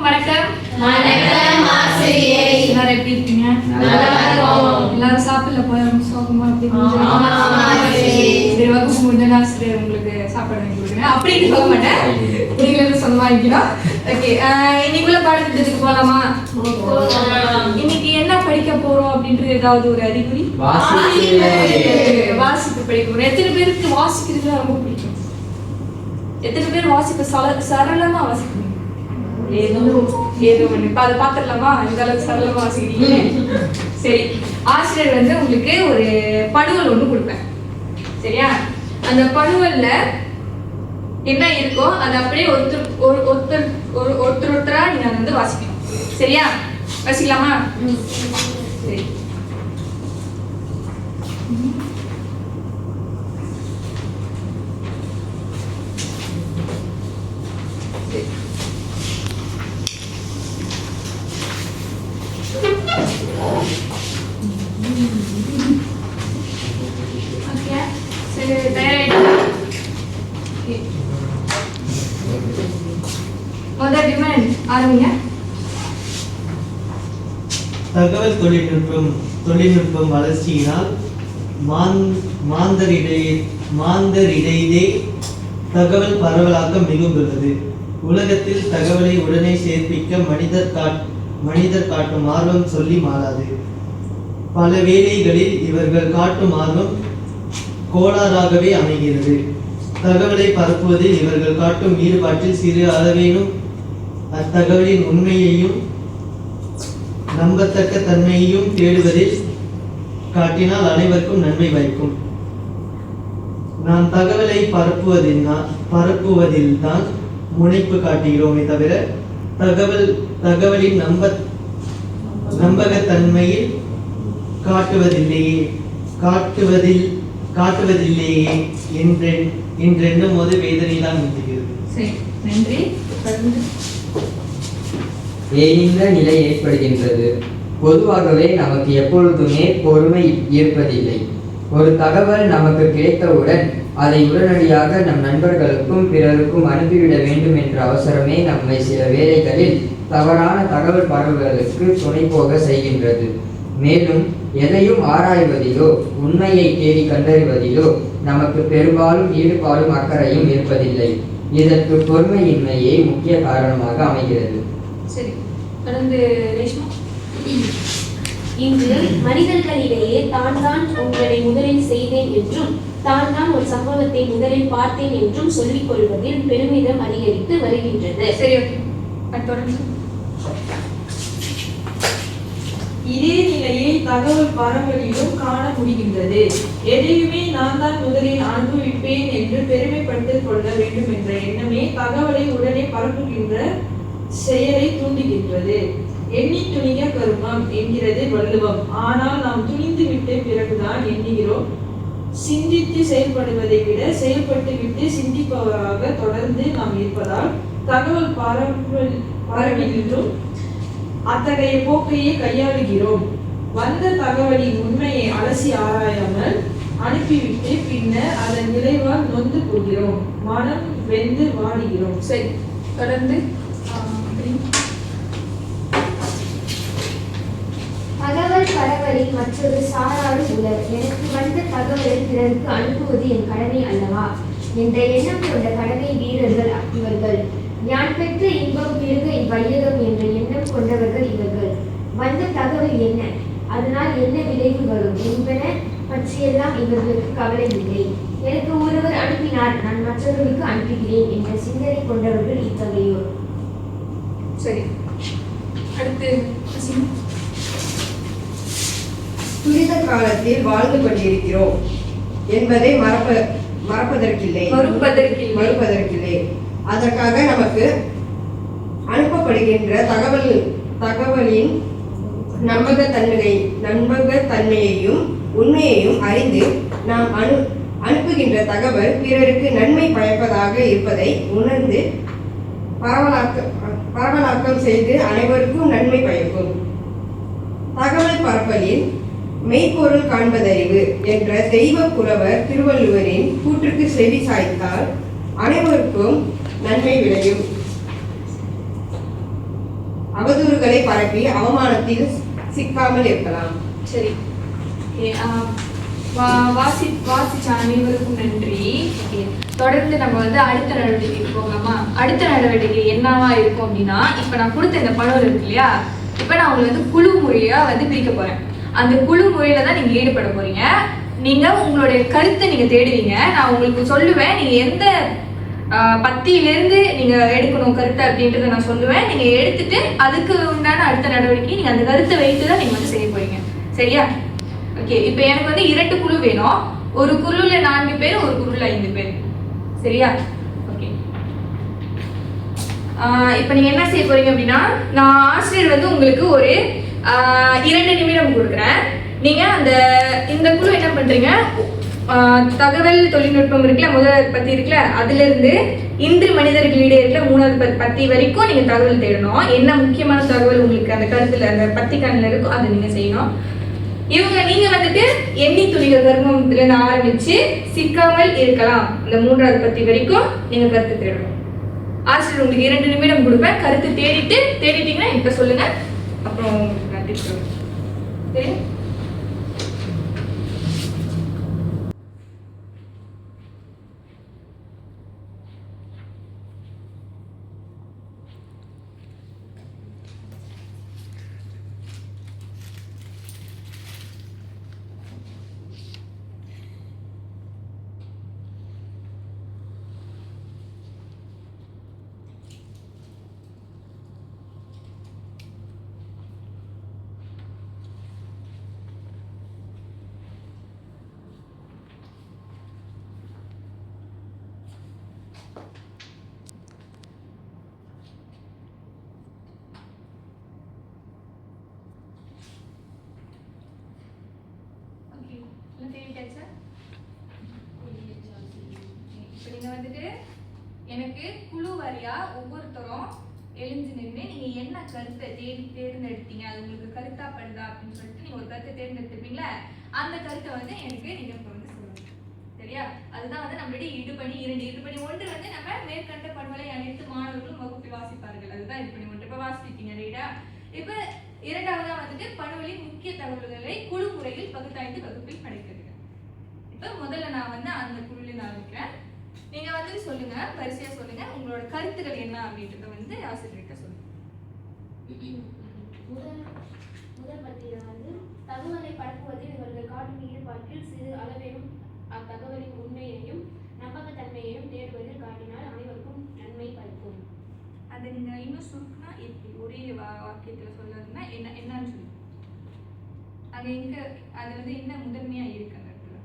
வணக்கம். வணக்கம் ஆசிரியை. எல்லாரும் எப்படி இருக்கீங்க? நல்லா இருக்கோம். எல்லாரும் சாப்பிடல போய் சோகமா அப்படி ஆமா ஆசிரியை. சரி, வகுப்பு முடிஞ்ச ஆசிரியர் உங்களுக்கு சாப்பாடு வாங்கி கொடுக்குறேன் அப்படின்னு சொல்ல மாட்டேன். நீங்களும் சொந்தமா வைக்கணும். ஓகே, இன்னைக்குள்ள பாடத்திட்டத்துக்கு போலாமா? இன்னைக்கு என்ன படிக்க போறோம் அப்படின்றது ஏதாவது ஒரு அறிகுறி? வாசிப்பு படிக்க போறோம். எத்தனை பேருக்கு வாசிக்கிறதுல ரொம்ப பிடிக்கும்? எத்தனை பேர் வாசிப்பு சரளமா வாசிக்கணும்? ஏதோ ஒண்ணு இப்ப அதை பாத்துடலாமா? இந்த அளவுக்கு சரளமா வாசிக்கிறீங்க. சரி, ஆசிரியர் வந்து உங்களுக்கு ஒரு படுவல் ஒண்ணு கொடுப்பேன், சரியா? அந்த படுவல்ல என்ன இருக்கோ அதை அப்படியே ஒருத்தரா நீங்க வந்து வாசிக்கணும், சரியா? வாசிக்கலாமா? சரி. தகவல் தொழில்நுட்பம் வளர்ச்சியினால் மாந்தரிடையே தகவல் பரவலாக்கம் மிகுந்துள்ளது. உலகத்தில் தகவலை உடனே சேர்ப்பிக்க மனிதர் காட்டும் ஆர்வம் சொல்லி மாறாது. பல வேளைகளில் இவர்கள் காட்டும் ஆர்வம் கோளாறாகவே அமைகிறது. தகவலை பரப்புவதில் இவர்கள் காட்டும் ஈடுபாட்டில் சிறு அளவேனும் அத்தகவலின் உண்மையையும் நம்பத்தக்க தன்மையையும் தேடுவதில் காட்டினால் அனைவருக்கும் நன்மை பயக்கும். நாம் தகவலை பரப்புவதில் தான் முனைப்பு காட்டுகிறோமே தவிர தகவலின் நம்பகத்தன்மையில் காட்டுவதில்லையே என்றென்னும் போது வேதனை தான் நிகழ்கிறது. நன்றி. ஏனின்ற நிலை ஏற்படுகின்றது. பொதுவாகவே நமக்கு எப்பொழுதுமே பொறுமை இருப்பதில்லை. ஒரு தகவல் நமக்கு கிடைத்தவுடன் அதை உடனடியாக நம் நண்பர்களுக்கும் பிறருக்கும் அனுப்பிவிட வேண்டும் என்ற அவசரமே நம்மை சில வேளைகளில் தவறான தகவல் பரவலுக்கு துணை போக செய்கின்றது. மேலும் எதையும் ஆராய்வதிலோ உண்மையை தேடி கண்டறிவதிலோ நமக்கு பெரும்பாலும் ஈடுபாடும் அக்கறையும் இருப்பதில்லை. இதற்கு பொறுமையின்மையே முக்கிய காரணமாக அமைகிறது. சரி, தொடர்ந்து ரேஷ்மா. இன்று மனிதர்களிடையே தான் உங்களை முதலில் செய்தேன் என்றும் தான் ஒரு சம்பவத்தை முதலில் பார்த்தேன் என்றும் சொல்லிக் கொள்வதில் பெருமிதம் அதிகரித்து வருகின்றது. சரி, தொடர்ந்து. இதே நிலையை தகவல் பரவலிலும் காண முடிகின்றது. எதையுமே நான் தான் முதலில் அனுபவிப்பேன் என்று பெருமைப்படுத்திக் கொள்ள வேண்டும் என்ற எண்ணமே தகவலை உடனே பரப்புகின்ற செயலை தூண்டுகின்றது. எண்ணி துணிக கருமம் என்கிறது வள்ளுவம். ஆனால் நாம் துணிந்து விட்ட பிறகுதான் எண்ணுகிறோம். சிந்தித்து செயல்படுவதை விட செயல்பட்டு விட்டு சிந்திப்பவராக தொடர்ந்து நாம் இருப்பதால் தகவல் பரவலிலும் அத்தகைய போக்கையே கையாளுகிறோம். வந்த தகவலின் உண்மையை அலசி ஆராயாமல் அனுப்பிவிட்டு பின்னர் அதன் விளைவால் நொந்து போகிறோம், மனம் வெந்து வாடுகிறோம். சரி, தொடர்ந்து. தகவல் பரவலில் மற்றொரு சாராடு உள்ளது. எனக்கு வந்த தகவலை பிறருக்கு அனுப்புவது என் கடமை அல்லவா என்ற எண்ணம் கொண்ட கடமை வீரர்கள் இவர்கள். யான் பெற்ற இன்பம் பெருக இவ்வையகம் என்ற எண்ணம் கொண்டவர்கள் இவர்கள். வந்த தகவல் என்ன, அதனால் என்ன விளைவு வரும் என்பன பற்றியெல்லாம் இவர்களுக்கு கவலை இல்லை. எனக்கு ஒருவர் அனுப்பினார், நான் மற்றவர்களுக்கு அனுப்புகிறேன் என்ற சிந்தனை கொண்டவர்கள் இத்தகையோர். சரி, அடுத்து. துரித காலத்தில் வாழ்ந்து கொண்டிருக்கிறோம் என்பதை மறுப்பதற்கில்லை. அதற்காக நமக்கு அனுப்பப்படுகின்ற தகவலின் நம்பகத்தன்மையையும் உண்மையையும் அறிந்து நாம் அனுப்புகின்ற தகவல் பிறருக்கு நன்மை பயப்பதாக இருப்பதை உணர்ந்து பரவலாக்கம் செய்து அனைவருக்கும் நன்மை பயக்கும். தகவல் பரப்பலில் மெய்ப்பொருள் காண்பதறிவு என்ற தெய்வ புலவர் திருவள்ளுவரின் கூற்றுக்கு செவி சாய்த்தால் அனைவருக்கும் நன்மை விளையும். அவதூறுகளை பரப்பி அவமானத்தில் சிக்காமல் இருக்கலாம். சரி. வாசிச்ச அனைவருக்கும் நன்றி. தொடர்ந்து நம்ம வந்து அடுத்த நடவடிக்கைக்கு போகலாமா? அடுத்த நடவடிக்கை என்னவா இருக்கும் அப்படின்னா, இப்ப நான் கொடுத்த இந்த படம் இருக்கு இல்லையா, இப்ப நான் உங்களுக்கு வந்து குழு முறையா வந்து பிரிக்க போறேன். அந்த குழு முறையில தான் நீங்க ஈடுபட போறீங்க. நீங்க உங்களுடைய கருத்தை நீங்க தேடுவீங்க. நான் உங்களுக்கு சொல்லுவேன், நீங்க எந்த பத்தியிலிருந்து நீங்க எடுக்கணும் கருத்தை அப்படின்றத நான் சொல்லுவேன். நீங்க எடுத்துட்டு அதுக்கு உண்டான அடுத்த நடவடிக்கை நீங்க அந்த கருத்தை வைத்து தான் நீங்க வந்து செய்ய போறீங்க. சரியா? ஓகே. இப்போ எனக்கு வந்து 2 குழு வேணும். ஒரு குழுல 4 பேர், ஒரு குழுல 5 பேர். சரியா? ஓகே. இப்போ நீங்க என்ன செய்ய போறீங்க அப்படின்னா, நான் ஆசிரியர் வந்து உங்களுக்கு ஒரு 2 நிமிடம் கொடுக்குறேன். நீங்க இந்த குழு என்ன பண்றீங்க, தகவல் தொழில்நுட்பம் இருக்குல்ல, முதல் பத்தி இருக்குல்ல, அதுல இருந்து இன்று மனிதர்களிடையே இருக்கிற 3வது பத்தி வரைக்கும் நீங்க தகவல் தேடணும். என்ன முக்கியமான தகவல் உங்களுக்கு அந்த கருத்துல அந்த பத்தி கண்ணில் இருக்கும் அதை நீங்க செய்யணும். நீங்க வந்துட்டு எண்ணி துணிக கர்மத்துல இருந்து ஆரம்பிச்சு சிக்காமல் இருக்கலாம் இந்த 3வது பத்தி வரைக்கும் நீங்க கருத்து தேடணும். ஆசிரியர் உங்களுக்கு 2 நிமிடம் கொடுப்பேன். கருத்து தேடிட்டீங்கன்னா இப்ப சொல்லுங்க, அப்புறம் நான் டிப்ஸ் சொல்லுவேன். சரி? எனக்கு குழு வாரியா ஒவ்வொருத்தரும் எழுந்து நின்று நீங்க என்ன கருத்தை தேர்ந்தெடுத்தீங்க, அது உங்களுக்கு கருத்தா படுதா அப்படின்னு சொல்லிட்டு நீங்க ஒரு கருத்தை தேர்ந்தெடுத்துப்பீங்களா, அந்த கருத்தை வந்து எனக்கு நீங்க இப்ப வந்து சொல்லுங்க. சரியா? அதுதான் வந்து நம்மளுடைய இடுபணி 2. இடுபணி 1 வந்து நம்ம மேற்கண்ட பண்பலை அனைத்து மாணவர்களும் வகுப்பில் வாசிப்பார்கள். அதுதான் இடுபணி 1. இப்ப வாசிப்பீங்க ரைடா? இப்ப 2வதா வந்துட்டு பணுவலின் முக்கிய தகவல்களை குழு முறையில் பகுத்தாய்ந்து வகுப்பில் படைக்கிறது. இப்ப முதல்ல நான் வந்து அந்த குழுல ஆரம்பிக்கிறேன். நீங்க வந்து சொல்லுங்க, வரிசையா சொல்லுங்க, உங்களோட கருத்துக்கள் என்ன அப்படின்றத வந்து ஆசிரியர்கிட்ட சொல்லுங்க. முதல் பத்தியில வந்து தகவலை பரப்புவதில் இவர்கள் காட்டும் ஈடுபாட்டில் சிறு அளவேனும் அத்தகவலின் உண்மையையும் நம்பகத்தன்மையையும் தேடுவதில் காட்டினால் அனைவருக்கும் நன்மை பயக்கும். அதை நீங்க இன்னும் சுருக்குனா எப்படி ஒரே வாக்கியத்துல சொல்றதுன்னா என்னன்னு சொல்லி அது எங்க அது வந்து என்ன முதன்மையா இருக்கு அந்த இடத்துல?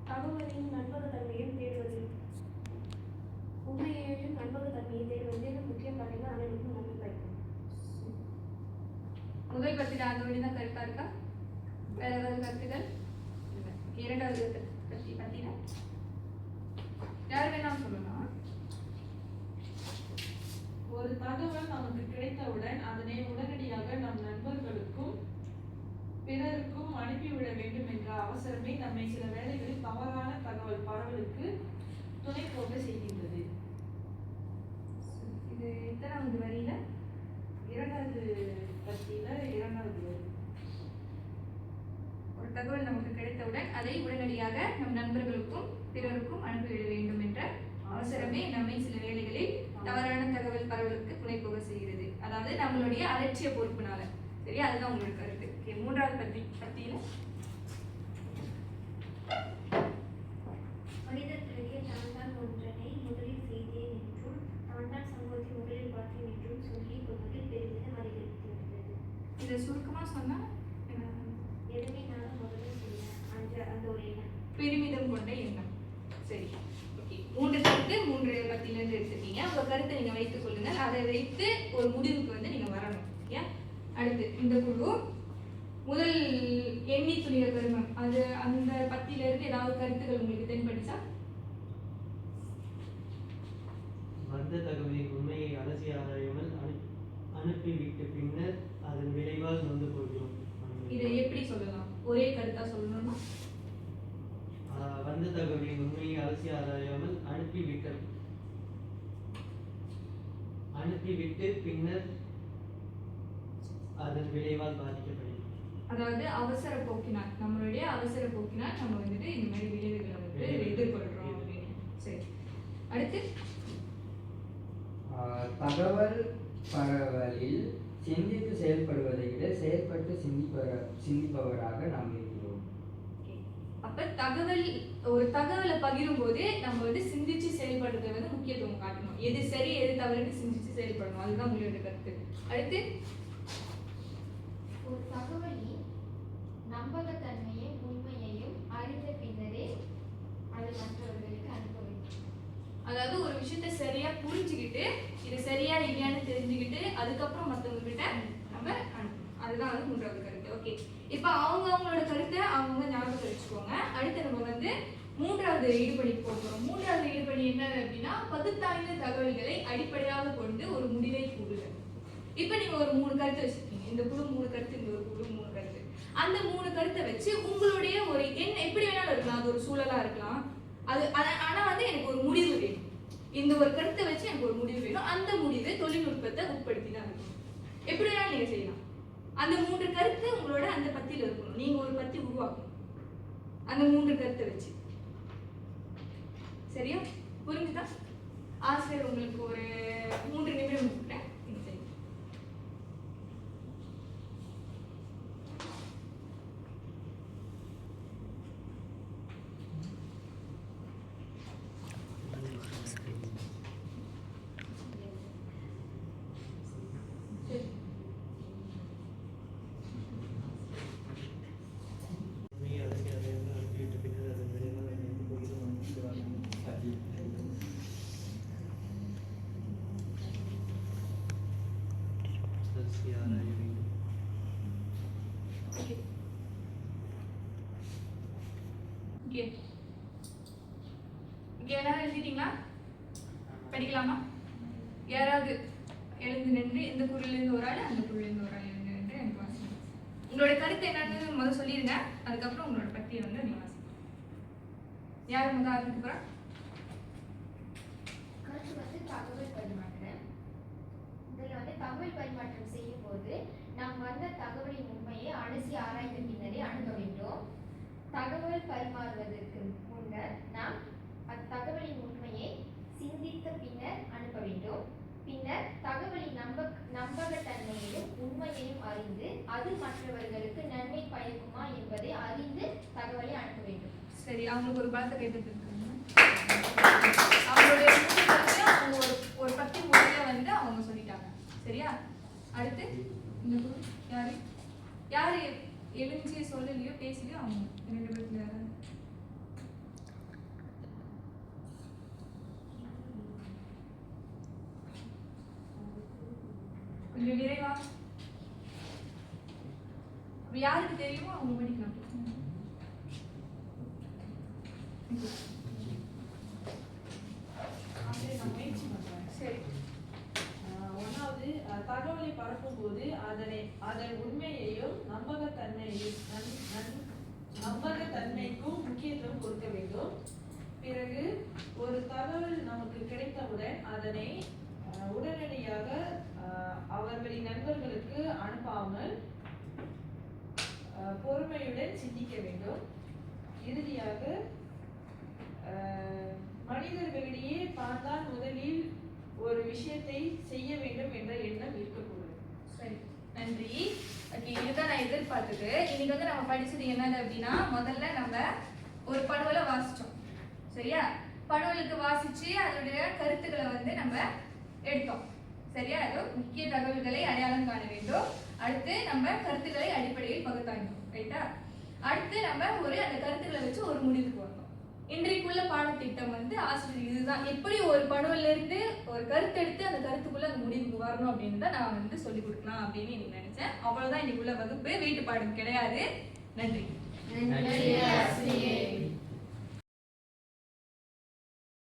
தகவலின் நம்பகத்தன்மையும் தேடுவதில் உண்மையையும் நம்பகத்தன்மையை தேடுவதில் முக்கிய காரணங்கள் அனைவருக்கும் நன்மை பயக்கும். முதல் பத்தில அந்த வழிதான் கருத்தா இருக்கா? வேற ஏதாவது கருத்துக்கள்? 2வது பத்தினா யார் வேணாலும் சொல்லலாம். ஒரு தகவல் நமக்கு கிடைத்தவுடன் அதனை உடனடியாக நம் நண்பர்களுக்கும் பிறருக்கும் அனுப்பிவிட வேண்டும் என்ற அவசரமே நம்மை சில வேளைகளில் தவறான தகவல் பரவலுக்கு துணை போக செய்கின்றது. இது எத்தனாவது வரியில? 2வது பத்தியில 2வது வரி. ஒரு தகவல் நமக்கு கிடைத்தவுடன் அதை உடனடியாக நம் நண்பர்களுக்கும் பிறருக்கும் அனுப்பிவிட வேண்டும் என்ற அவசரமே நம்மை சில வேளைகளில் தவறான தகவல் பரவலுக்கு துணை போக செய்கிறது. அதாவது நம்மளுடைய அலட்சிய பொறுப்புனால. சரியா? அதுதான் உங்களோட கருத்து. 3வது பத்தியில மனிதர்களிடையே தான் ஒன்றனை முதலில் செய்தேன் என்றும் தான் சம்பவத்தை முதலில் பார்த்தேன் என்றும் சொல்லிக் கொள்வதில் பெருமிதம் அதிகரித்திருக்கிறது. இதை சுருக்கமா சொன்னா எதுவுமே நான் முதலில் செய்யேன் அந்த ஒரு எண்ணம், பெருமிதம் கொண்ட எண்ணம். சரி, ஓகே. 3 கருத்து 3 பத்தியிலிருந்து எடுத்துட்டீங்க. உங்க கருத்தை நீங்க வைத்து சொல்லுங்க. அதை வைத்து ஒரு முடிவுக்கு வந்து நீங்க வரணும். ஓகே. அடுத்து இந்த குழு முதல் எண்ணி துணிக கருமம், அது அந்த பத்தியில இருந்து ஏதாவது கருத்துக்கள் உங்களுக்கு தென்படுச்சா? வந்த தகவலின் உண்மையை அலசி ஆராயாமல் அனுப்பிவிட்டு பின்னர் அதன் விளைவால் நொந்து போகிறோம். இதை எப்படி சொல்லலாம்? ஒரே கருத்தா சொல்லணும்னா வந்த தகவலின் உண்மையை அலசி ஆராயாமல் அனுப்பிவிட்டு பின்னர் அதன் விளைவால் பாதிக்கப்படுகிறது. அதாவது அவசர போக்கினால், நம்மளுடைய அவசர போக்கினால் நம்ம வந்துட்டு இந்த மாதிரி விளைவுகளை வந்து எதிர்கொள்றோம் அப்படின்னு. சரி, அடுத்து தகவல் பரவலில் சிந்தித்து செயல்படுவதை விட செயல்பட்டு சிந்திப்பவராக நாம் இருக்கிறோம். அப்ப ஒரு தகவலை பகிரும் போது நம்ம வந்து சிந்திச்சு செயல்படுறதை வந்து முக்கியத்துவம் காட்டணும். எது சரி எது தவறுன்னு சிந்திச்சு செயல்படணும். அதுதான் உங்களோட கருத்து. அடுத்து ஒரு தகவலின் நம்பகத்தன்மையும் உண்மையையும் அறிந்த பின்னரே அது மற்றவர்களுக்கு அனுப்ப வேண்டும். அதாவது ஒரு விஷயத்த சரியா புரிஞ்சுக்கிட்டு இது சரியா இல்லையான்னு தெரிஞ்சுக்கிட்டு அதுக்கப்புறம் மற்றவங்க கிட்ட நம்ம அனுப்பணும். அதுதான் வந்து மூன்றாவது கருத்து. ஓகே, இப்போ அவங்களோட கருத்தை அவங்க ஞாபகம் வச்சுக்கோங்க. அடுத்து நம்ம வந்து மூன்றாவது ஈடுபடிக்கு போகிறோம். மூன்றாவது ஈடுபடி என்ன அப்படின்னா பகுத்தாய்ந்த தகவல்களை அடிப்படையாக கொண்டு ஒரு முடிவை கூறுதல். இப்போ நீங்க ஒரு 3 கருத்து வச்சிருக்கீங்க. இந்த குழு 3 கருத்து, இந்த ஒரு குழு 3 கருத்து. அந்த 3 கருத்தை வச்சு உங்களுடைய ஒரு எப்படி வேணாலும் இருக்கலாம். அது ஒரு சூழலா இருக்கலாம். ஆனா வந்து எனக்கு ஒரு முடிவு வேணும். இந்த ஒரு கருத்தை வச்சு எனக்கு ஒரு முடிவு வேணும். அந்த முடிவை தொழில்நுட்பத்தை உட்படுத்தி தான் இருக்கணும். எப்படி வேணாலும் நீங்க செய்யலாம். அந்த 3 கருத்து உங்களோட அந்த பத்தியில இருக்கணும். நீங்க ஒரு பத்தி உருவாக்கணும் அந்த 3 கருத்தை வச்சு. சரியா? புரிஞ்சுதா? ஆசிரியர் உங்களுக்கு ஒரு 3 நிமிடம் கொடுக்குறேன். நீங்க செய்யுங்க. உண்மையை அரசியலாக அனுப்பிவிட்டு பின்னர் அதன் விளைவால் ஆராய வேண்டும். எல்லாரும் எழுதிட்டீங்களா? படிக்கலாமா? யாராவது எழுந்து நின்று இந்த குரலிருந்து ஒரு ஆள், அந்த குரலிருந்து ஒரு ஆள் எழுந்து நின்று எனக்கு வாசிங்க. உங்களோட கருத்து என்னன்னு முதல்ல சொல்லிடுங்க. அதுக்கப்புறம் உங்களோட பத்தியை வந்து நீங்க வாசிங்க. யார் முதல் ஆரம்பிக்க போறா? கருத்து வந்து தகவல் பரிமாற்றம். இதில் வந்து தகவல் பரிமாற்றம் செய்யும் போது நாம் வந்த தகவலின் உண்மையை அலசி ஆராய்ந்த பின்னரே அணுக வேண்டும். தகவல் பரிமாறுவதற்கு முன்னர் நாம் அத்தகவலின் உண்மையை சிந்தித்த பின்னர் அனுப்ப வேண்டும். பின்னர் தகவலின் நம்பகத்தன்மையையும் உண்மையையும் அறிந்து அது மற்றவர்களுக்கு நன்மை பயக்குமா என்பதை அறிந்து தகவலை அனுப்ப வேண்டும். சரி, அவங்களுக்கு ஒரு பலத்தை கேட்டுட்டு இருக்காங்க. அவங்களுடைய அவங்க ஒரு பத்தி முறையில வந்து அவங்க சொல்லிட்டாங்க. சரியா? அடுத்து இந்த யாரு யாரு எழுஞ்சி சொல்லலையோ பேசலையோ அவங்க 2 பேர்ல யாரு? கொஞ்சம் விரைவா. யாருக்கு தெரியுமோ அவங்க படிக்கலாம். முயற்சி பண்றேன். சரி, ஒன்றாவது தகவலை பரப்பும் போது அதன் உண்மையையும் நம்பகத்தன்மைக்கும் முக்கியத்துவம் கொடுக்க வேண்டும். பிறகு ஒரு தகவல் நமக்கு கிடைத்தவுடன் அதனை உடனடியாக அவர்களின் நண்பர்களுக்கு அனுப்பாமல் பொறுமையுடன் சிந்திக்க வேண்டும். இறுதியாக மனிதர்களிடையே தான் முதலில் ஒரு விஷயத்தை செய்ய வேண்டும் என்ற எண்ணம் இருக்கக்கூடாது. சரி, நன்றி. ஓகே, இதுதான் நான் எதிர்பார்த்தது. இன்னைக்கு வந்து நம்ம படிச்சது என்னது அப்படின்னா, முதல்ல நம்ம ஒரு படுவலை வாசிச்சோம். சரியா? படுவலுக்கு வாசிச்சு அதனுடைய கருத்துக்களை வந்து நம்ம எடுத்தோம். சரியா? முக்கிய தகவல்களை அடையாளம் காண வேண்டும். அடுத்து நம்ம கருத்துக்களை அடிப்படையில் பகுத்தாய்ந்தோம். ரைட்டா? அடுத்து நம்ம அந்த கருத்துக்களை வச்சு ஒரு முடிவுக்கு வந்தோம். இன்றைக்குள்ள பாடத்திட்டம் வந்து ஆசிரியர் இதுதான் எப்படி ஒரு பணுவில இருந்து ஒரு கருத்து எடுத்து அந்த கருத்துக்குள்ள அந்த முடிவுக்கு வரணும் அப்படின்னு தான் நான் வந்து சொல்லிக் கொடுக்கலாம் அப்படின்னு எனக்கு நினைச்சேன். அவ்வளவுதான் இன்னைக்குள்ள வகுப்பு. வீட்டு பாடம் கிடையாது. நன்றி. நன்றி ஆசிரியர்.